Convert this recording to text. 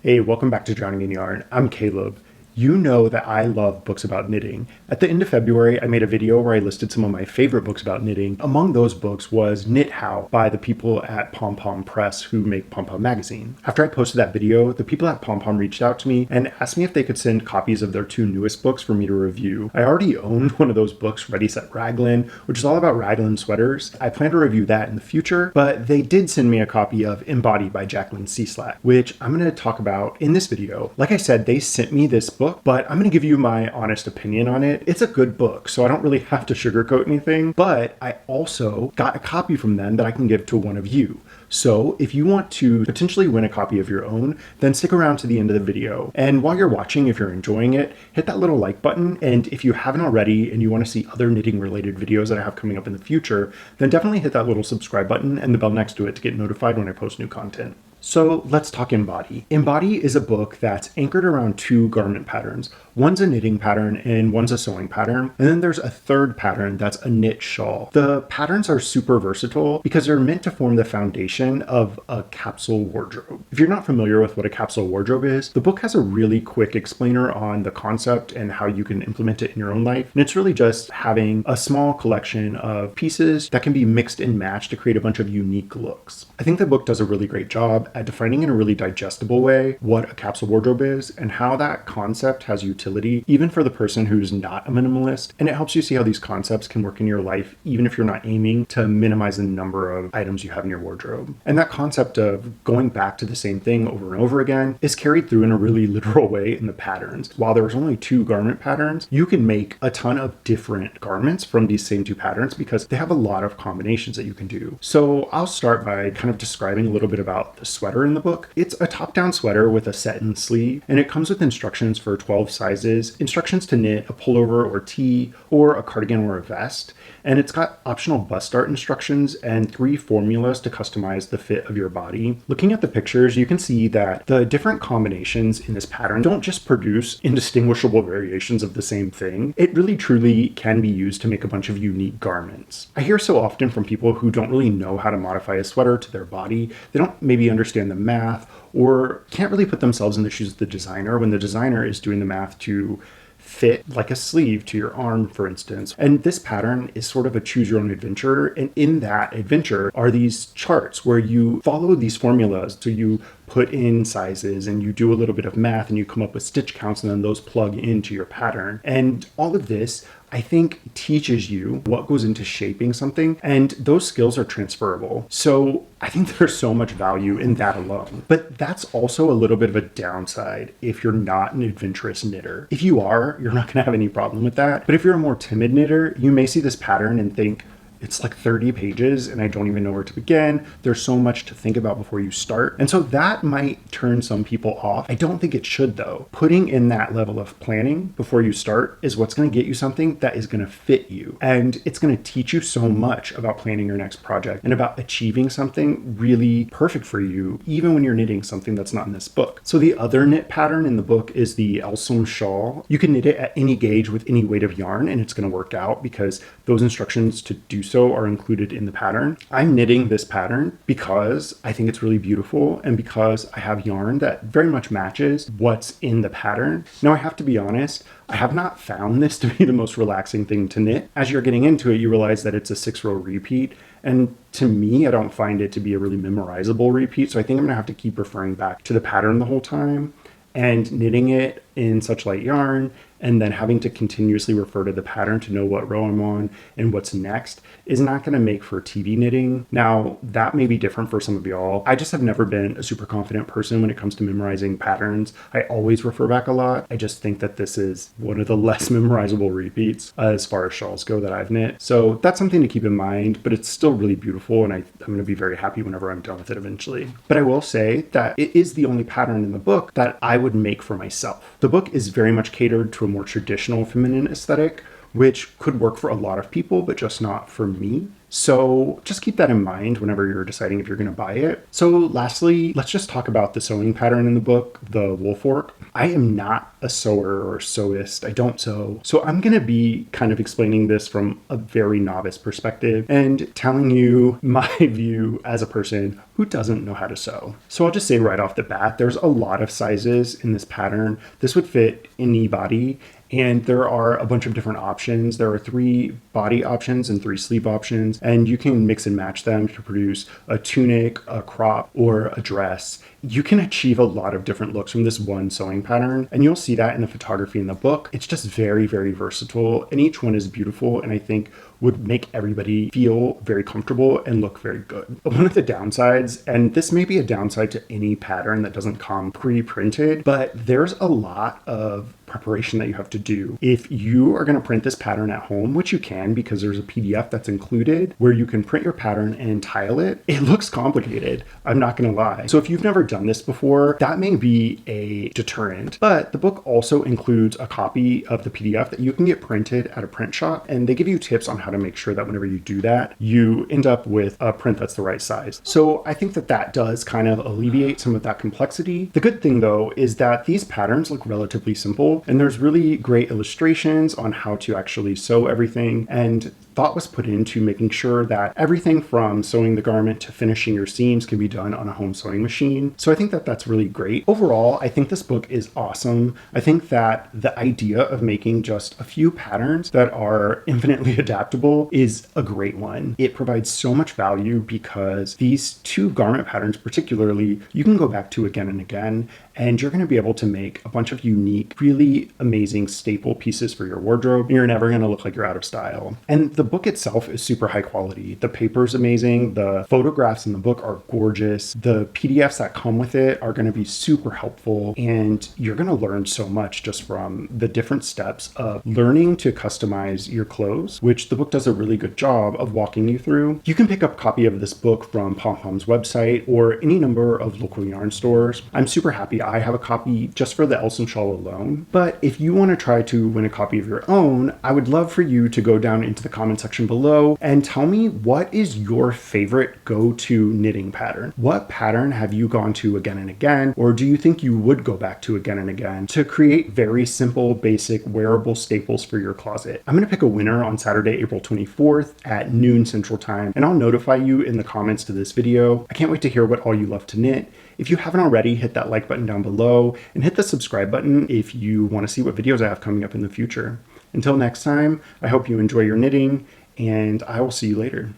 Hey, welcome back to Drowning in Yarn. I'm Caleb. You know that I love books about knitting. At the end of February, I made a video where I listed some of my favorite books about knitting. Among those books was Knit How by the people at Pom Pom Press who make Pom Pom magazine. After I posted that video, the people at Pom Pom reached out to me and asked me if they could send copies of their two newest books for me to review. I already own one of those books, Ready Set Raglan, which is all about raglan sweaters. I plan to review that in the future, but they did send me a copy of Embody by Jacqueline Cieslak, which I'm going to talk about in this video. Like I said, they sent me this book, but I'm going to give you my honest opinion on it. It's a good book, so I don't really have to sugarcoat anything, but I also got a copy from them that I can give to one of you. So if you want to potentially win a copy of your own, then stick around to the end of the video. And while you're watching, if you're enjoying it, hit that little like button. And if you haven't already and you want to see other knitting related videos that I have coming up in the future, then definitely hit that little subscribe button and the bell next to it to get notified when I post new content. So let's talk Embody. Embody is a book that's anchored around two garment patterns. One's a knitting pattern and one's a sewing pattern. And then there's a third pattern that's a knit shawl. The patterns are super versatile because they're meant to form the foundation of a capsule wardrobe. If you're not familiar with what a capsule wardrobe is, the book has a really quick explainer on the concept and how you can implement it in your own life. And it's really just having a small collection of pieces that can be mixed and matched to create a bunch of unique looks. I think the book does a really great job at defining in a really digestible way what a capsule wardrobe is and how that concept has utility even for the person who's not a minimalist. And it helps you see how these concepts can work in your life even if you're not aiming to minimize the number of items you have in your wardrobe. And that concept of going back to the same thing over and over again is carried through in a really literal way in the patterns. While there's only two garment patterns, you can make a ton of different garments from these same two patterns because they have a lot of combinations that you can do. So I'll start by kind of describing a little bit about the sweater in the book. It's a top-down sweater with a set-in sleeve, and it comes with instructions for 12 sizes, instructions to knit a pullover or tee, or a cardigan or a vest, and it's got optional bust start instructions and 3 formulas to customize the fit of your body. Looking at the pictures, you can see that the different combinations in this pattern don't just produce indistinguishable variations of the same thing. It really truly can be used to make a bunch of unique garments. I hear so often from people who don't really know how to modify a sweater to their body. They don't maybe understand the math or can't really put themselves in the shoes of the designer when the designer is doing the math to fit like a sleeve to your arm, for instance. And this pattern is sort of a choose your own adventure. And in that adventure are these charts where you follow these formulas. So you put in sizes and you do a little bit of math and you come up with stitch counts and then those plug into your pattern. And all of this, I think, teaches you what goes into shaping something, and those skills are transferable. So I think there's so much value in that alone. But that's also a little bit of a downside if you're not an adventurous knitter. If you are, you're not going to have any problem with that. But if you're a more timid knitter, you may see this pattern and think, it's like 30 pages and I don't even know where to begin. There's so much to think about before you start. And so that might turn some people off. I don't think it should though. Putting in that level of planning before you start is what's going to get you something that is going to fit you. And it's going to teach you so much about planning your next project and about achieving something really perfect for you, even when you're knitting something that's not in this book. So the other knit pattern in the book is the elson shawl. You can knit it at any gauge with any weight of yarn and it's going to work out because those instructions to do so are included in the pattern. I'm knitting this pattern because I think it's really beautiful and because I have yarn that very much matches what's in the pattern. Now, I have to be honest, I have not found this to be the most relaxing thing to knit. As you're getting into it, you realize that it's a 6-row repeat. And to me, I don't find it to be a really memorizable repeat. So I think I'm gonna have to keep referring back to the pattern the whole time and knitting it in such light yarn and then having to continuously refer to the pattern to know what row I'm on and what's next is not going to make for TV knitting. Now, that may be different for some of y'all. I just have never been a super confident person when it comes to memorizing patterns. I always refer back a lot. I just think that this is one of the less memorizable repeats as far as shawls go that I've knit. So that's something to keep in mind, but it's still really beautiful and I'm going to be very happy whenever I'm done with it eventually. But I will say that it is the only pattern in the book that I would make for myself. The book is very much catered to a more traditional feminine aesthetic, which could work for a lot of people, but just not for me. So just keep that in mind whenever you're deciding if you're going to buy it. So lastly, let's just talk about the sewing pattern in the book, the wool fork. I am not a sewer or sewist. I don't sew. So I'm going to be kind of explaining this from a very novice perspective and telling you my view as a person who doesn't know how to sew. So I'll just say right off the bat, there's a lot of sizes in this pattern. This would fit any body. And there are a bunch of different options. There are 3 body options and 3 sleeve options, and you can mix and match them to produce a tunic, a crop, or a dress. You can achieve a lot of different looks from this one sewing pattern, and you'll see that in the photography in the book. It's just very, very versatile, and each one is beautiful, and I think would make everybody feel very comfortable and look very good. But one of the downsides, and this may be a downside to any pattern that doesn't come pre-printed, but there's a lot of preparation that you have to do. If you are going to print this pattern at home, which you can because there's a PDF that's included where you can print your pattern and tile it, it looks complicated. I'm not going to lie. So if you've never done this before, that may be a deterrent. But the book also includes a copy of the PDF that you can get printed at a print shop, and they give you tips on how to make sure that whenever you do that, you end up with a print that's the right size. So I think that that does kind of alleviate some of that complexity. The good thing though is that these patterns look relatively simple, and there's really great illustrations on how to actually sew everything, and thought was put into making sure that everything from sewing the garment to finishing your seams can be done on a home sewing machine. So I think that that's really great. Overall, I think this book is awesome. I think that the idea of making just a few patterns that are infinitely adaptable is a great one. It provides so much value because these 2 garment patterns particularly, you can go back to again and again, and you're going to be able to make a bunch of unique, really amazing staple pieces for your wardrobe. You're never going to look like you're out of style. And the book itself is super high quality. The paper's amazing. The photographs in the book are gorgeous. The PDFs that come with it are going to be super helpful. And you're going to learn so much just from the different steps of learning to customize your clothes, which the book does a really good job of walking you through. You can pick up a copy of this book from Pom Pom's website or any number of local yarn stores. I'm super happy I have a copy just for the Elson shawl alone. But if you want to try to win a copy of your own, I would love for you to go down into the comment section below and tell me, what is your favorite go-to knitting pattern? What pattern have you gone to again and again, or do you think you would go back to again and again to create very simple, basic, wearable staples for your closet? I'm going to pick a winner on Saturday, April 24th at noon Central Time, and I'll notify you in the comments to this video. I can't wait to hear what all you love to knit. If you haven't already, hit that like button down below and hit the subscribe button if you want to see what videos I have coming up in the future. Until next time, I hope you enjoy your knitting, and I will see you later.